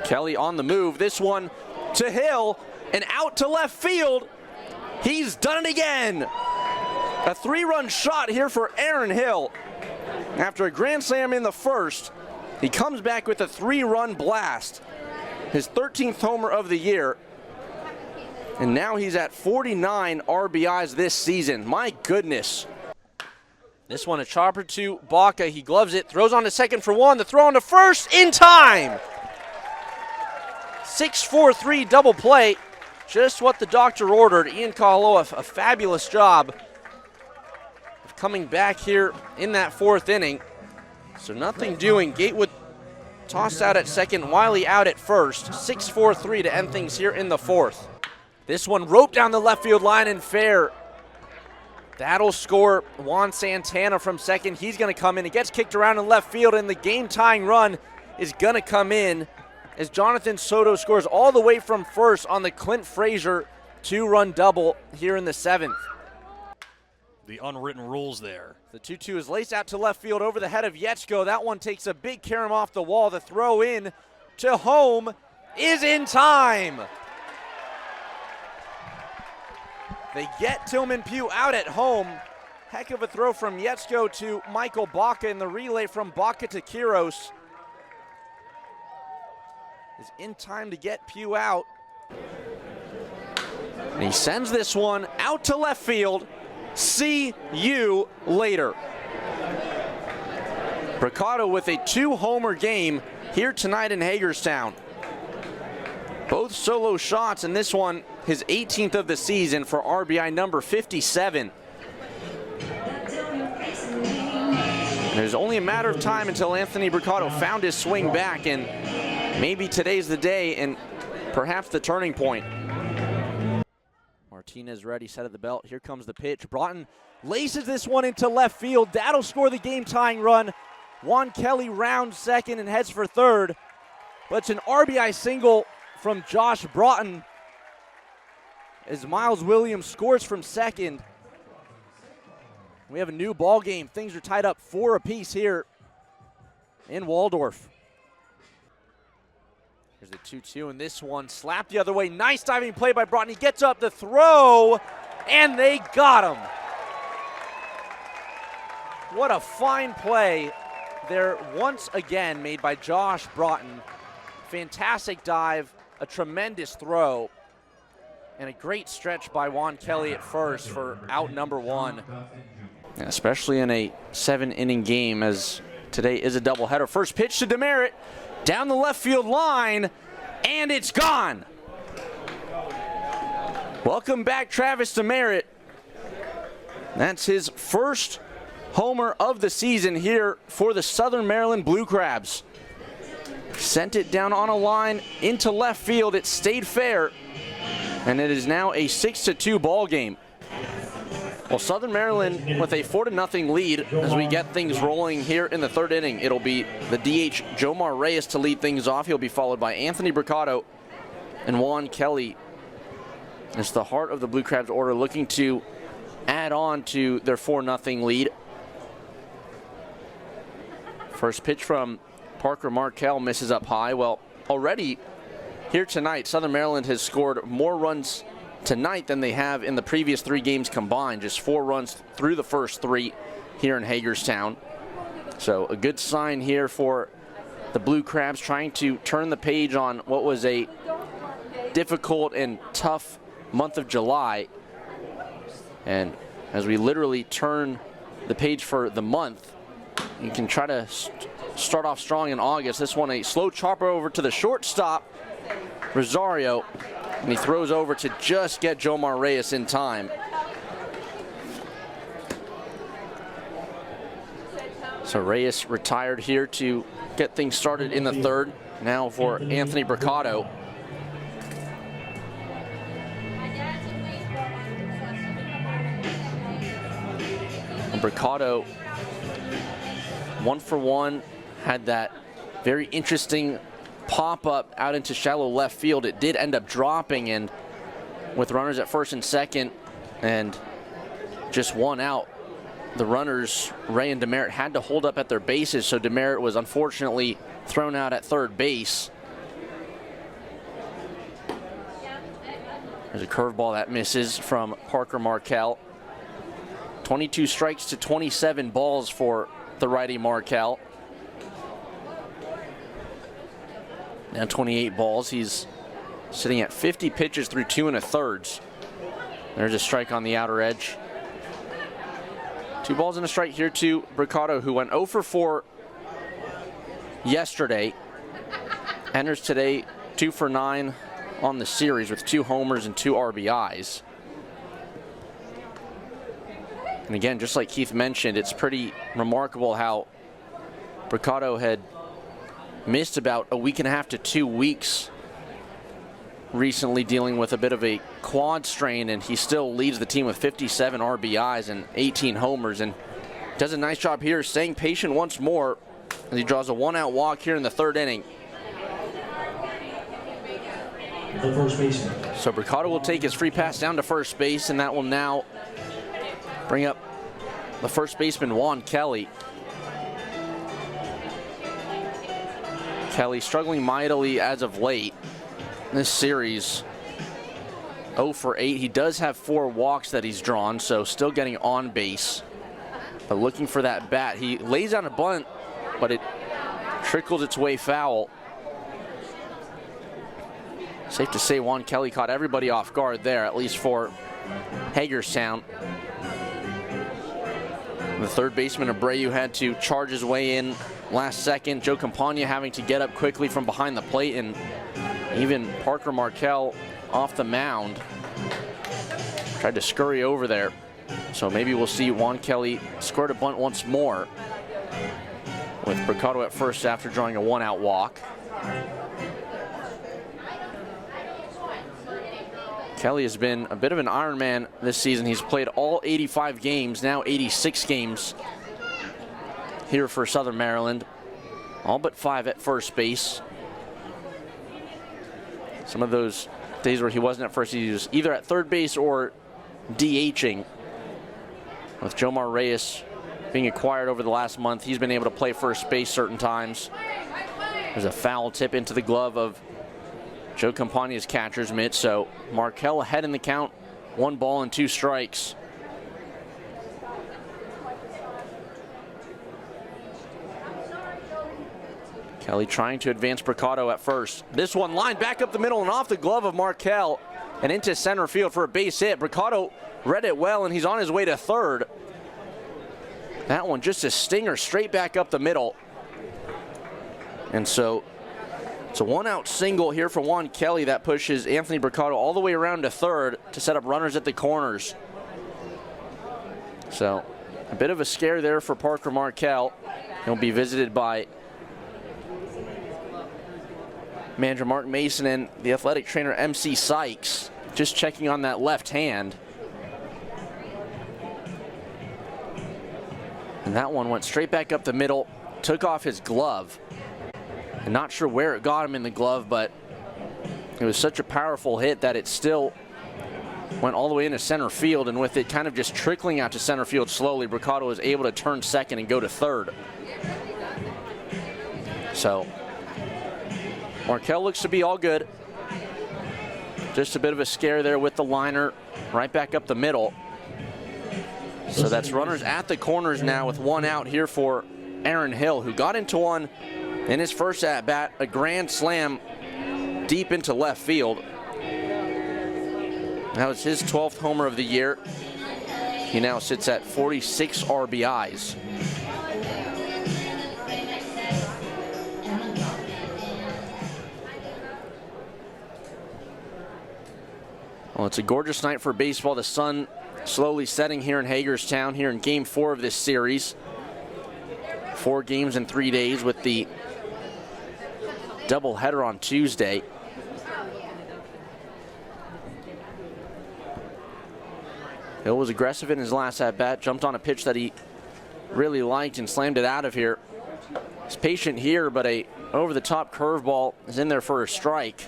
Kelly on the move. This one to Hill and out to left field. He's done it again. A 3-run shot here for Aaron Hill. After a grand slam in the first, he comes back with a 3-run blast. His 13th homer of the year. And now he's at 49 RBIs this season. My goodness. This one a chopper to Baca. He gloves it, throws on to second for one. The throw on to first in time. 6-4-3 double play. Just what the doctor ordered. Ian Kahaloa, a fabulous job of coming back here in that 4th inning. So nothing doing. Gatewood tossed out at second, Wiley out at first. 6-4-3 to end things here in the 4th. This one roped down the left field line and fair. That'll score Juan Santana from second. He's going to come in. It gets kicked around in left field, and the game-tying run is going to come in as Jonathan Soto scores all the way from first on the Clint Frazier 2-run double here in the 7th. The unwritten rules there. The 2-2 is laced out to left field over the head of Yetchko. That one takes a big carom off the wall. The throw in to home is in time. They get Tillman Pugh out at home. Heck of a throw from Yetchko to Michael Baca, and the relay from Baca to Quiros is in time to get Pugh out. And he sends this one out to left field. See you later. Bricado with a 2-homer game here tonight in Hagerstown. Both solo shots, and this one his 18th of the season for RBI number 57. And there's only a matter of time until Anthony Bricado found his swing back, and maybe today's the day and perhaps the turning point. Martinez ready, set of the belt. Here comes the pitch. Broughton laces this one into left field. That'll score the game-tying run. Juan Kelly rounds second and heads for third. But it's an RBI single from Josh Broughton as Miles Williams scores from second. We have a new ball game. Things are tied up 4 apiece here in Waldorf. Here's the 2-2, and this one slapped the other way. Nice diving play by Broughton. He gets up the throw, and they got him. What a fine play there once again made by Josh Broughton. Fantastic dive, a tremendous throw, and a great stretch by Juan Kelly at first for out number 1. And especially in a 7-inning game, as today is a doubleheader. First pitch to Demerit, down the left field line, and it's gone. Welcome back, Travis Demerit. That's his first homer of the season here for the Southern Maryland Blue Crabs. Sent it down on a line into left field. It stayed fair, and it is now a 6-2 ball game. Well, Southern Maryland with a 4-0 lead as we get things rolling here in the 3rd inning. It'll be the DH Jomar Reyes to lead things off. He'll be followed by Anthony Bricado and Juan Kelly. It's the heart of the Blue Crabs order, looking to add on to their 4-0 lead. First pitch from Parker Markell misses up high. Well, already here tonight, Southern Maryland has scored more runs tonight than they have in the previous 3 games combined. Just 4 runs through the first 3 here in Hagerstown. So a good sign here for the Blue Crabs, trying to turn the page on what was a difficult and tough month of July. And as we literally turn the page for the month, you can try to start off strong in August. This one a slow chopper over to the shortstop, Rosario, and he throws over to just get Jomar Reyes in time. So Reyes retired here to get things started in the 3rd. Now for Anthony Bricado. And Bricado, 1 for 1, had that very interesting pop-up out into shallow left field. It did end up dropping, and with runners at first and second and just 1 out, the runners, Ray and Demerit, had to hold up at their bases, so Demerit was unfortunately thrown out at 3rd base. There's a curveball that misses from Parker Markel. 22 strikes to 27 balls for the righty Markel. Now 28 balls. He's sitting at 50 pitches through 2 1/3. There's a strike on the outer edge. 2 balls and a strike here to Bricado, who went 0 for 4 yesterday. Enters today 2 for 9 on the series with 2 homers and 2 RBIs. And again, just like Keith mentioned, it's pretty remarkable how Bricado had missed about a week and a half to 2 weeks recently, dealing with a bit of a quad strain, and he still leads the team with 57 RBIs and 18 homers, and does a nice job here staying patient once more as he draws a 1-out walk here in the 3rd inning. The first baseman. So Bricado will take his free pass down to first base, and that will now bring up the first baseman, Juan Kelly. Kelly struggling mightily as of late in this series. 0 for 8. He does have 4 walks that he's drawn, so still getting on base. But looking for that bat. He lays down a bunt, but it trickles its way foul. Safe to say Juan Kelly caught everybody off guard there, at least for Hagerstown. The 3rd baseman, Abreu, had to charge his way in last second. Joe Campagna having to get up quickly from behind the plate, and even Parker Markel off the mound tried to scurry over there. So maybe we'll see Juan Kelly squirt a bunt once more with Bricado at first after drawing a 1-out walk. Kelly has been a bit of an Iron Man this season. He's played all 85 games, now 86 games here for Southern Maryland. All but 5 at first base. Some of those days where he wasn't at first, he was either at 3rd base or DHing. With Jomar Reyes being acquired over the last month, he's been able to play first base certain times. There's a foul tip into the glove of Joe Campagna's catcher's mitt, so Markel ahead in the count, 1 ball and 2 strikes. Kelly trying to advance Bricado at first. This one lined back up the middle and off the glove of Markel and into center field for a base hit. Bricado read it well, and he's on his way to 3rd. That one just a stinger straight back up the middle. And so it's a 1-out single here for Juan Kelly that pushes Anthony Bricado all the way around to 3rd to set up runners at the corners. So a bit of a scare there for Parker Markel. He'll be visited by manager Mark Mason and the athletic trainer MC Sykes, just checking on that left hand. And that one went straight back up the middle, took off his glove. I'm not sure where it got him in the glove, but it was such a powerful hit that it still went all the way into center field, and with it kind of just trickling out to center field slowly, Bricado was able to turn 2nd and go to 3rd. So Markel looks to be all good. Just a bit of a scare there with the liner right back up the middle. So that's runners at the corners now with 1 out here for Aaron Hill, who got into one in his first at-bat, a grand slam deep into left field. That was his 12th homer of the year. He now sits at 46 RBIs. Well, it's a gorgeous night for baseball. The sun slowly setting here in Hagerstown here in Game 4 of this series. 4 games in 3 days with the doubleheader on Tuesday. Hill was aggressive in his last at-bat, jumped on a pitch that he really liked and slammed it out of here. He's patient here, but a over-the-top curveball is in there for a strike.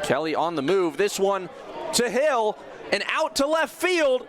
Kelly on the move. This one to Hill and out to left field.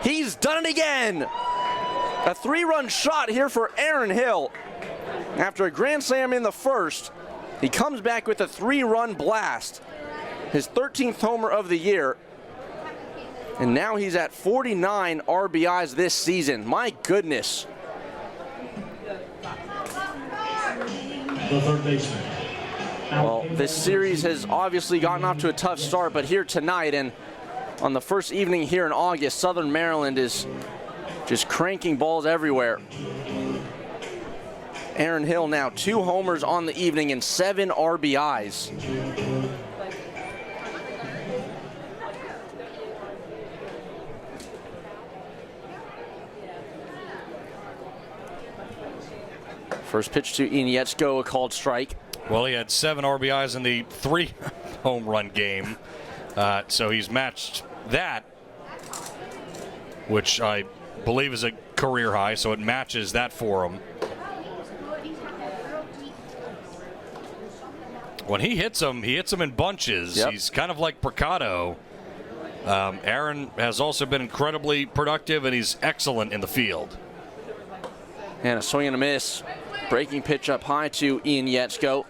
He's done it again. A 3-run shot here for Aaron Hill. After a grand slam in the first, he comes back with a 3-run blast. His 13th homer of the year. And now he's at 49 RBIs this season. My goodness. The third baseman. Well, this series has obviously gotten off to a tough start, but here tonight and on the first evening here in August, Southern Maryland is just cranking balls everywhere. Aaron Hill now 2 homers on the evening and 7 RBIs. First pitch to Inietsko, a called strike. Well, he had 7 RBIs in the 3 home run game. So he's matched that, which I believe is a career high, so it matches that for him. When he hits them in bunches. Yep. He's kind of like Mercado. Aaron has also been incredibly productive, and he's excellent in the field. And a swing and a miss. Breaking pitch up high to Inietsko.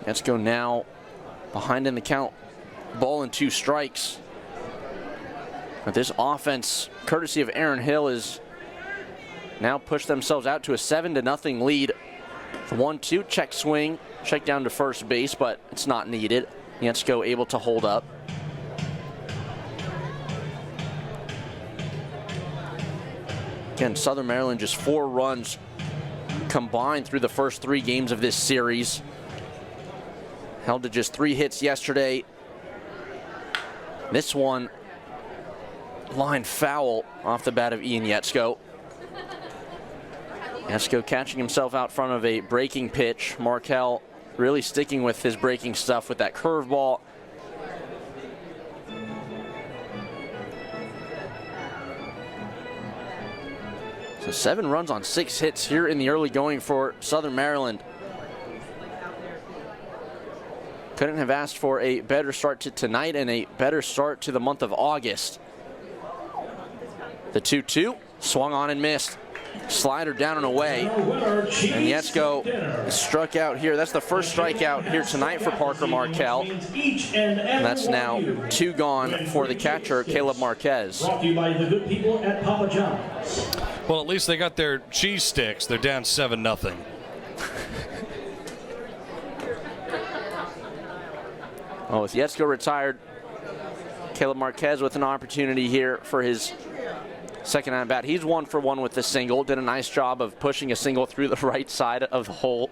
Inietsko now behind in the count. Ball and 2 strikes. But this offense, courtesy of Aaron Hill, is now pushed themselves out to a 7-0 lead. The 1-2 check swing, check down to first base, but it's not needed. Inietsko able to hold up. Again, Southern Maryland just 4 runs combined through the first 3 games of this series. Held to just 3 hits yesterday. This one, line foul off the bat of Inietsko. Inietsko catching himself out front of a breaking pitch. Markel really sticking with his breaking stuff with that curveball. So 7 runs on 6 hits here in the early going for Southern Maryland. Couldn't have asked for a better start to tonight and a better start to the month of August. The 2-2 swung on and missed. Slider down and away. And Inietsko struck out here. That's the first strikeout here tonight for Parker Markel. And that's now 2 gone for the catcher, Caleb Marquez. Brought to you by the good people at Papa John's. Well, at least they got their cheese sticks. They're down 7-0. Oh, with Inietsko retired, Caleb Marquez with an opportunity here for his second at bat. He's 1 for 1 with the single. Did a nice job of pushing a single through the right side of the hole.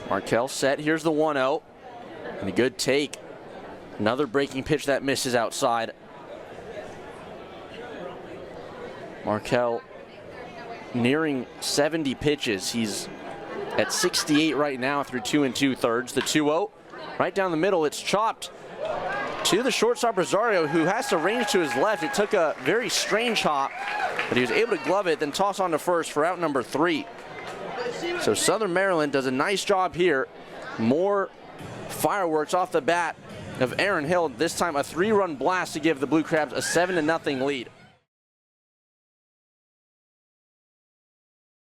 Markel set. Here's the 1-0. And a good take. Another breaking pitch that misses outside. Markel nearing 70 pitches. He's at 68 right now through 2 2/3. The 2-0 right down the middle. It's chopped to the shortstop Rosario, who has to range to his left. It took a very strange hop, but he was able to glove it, then toss on to first for out number 3. So Southern Maryland does a nice job here. More fireworks off the bat of Aaron Hill. This time a 3-run blast to give the Blue Crabs a 7-0 lead.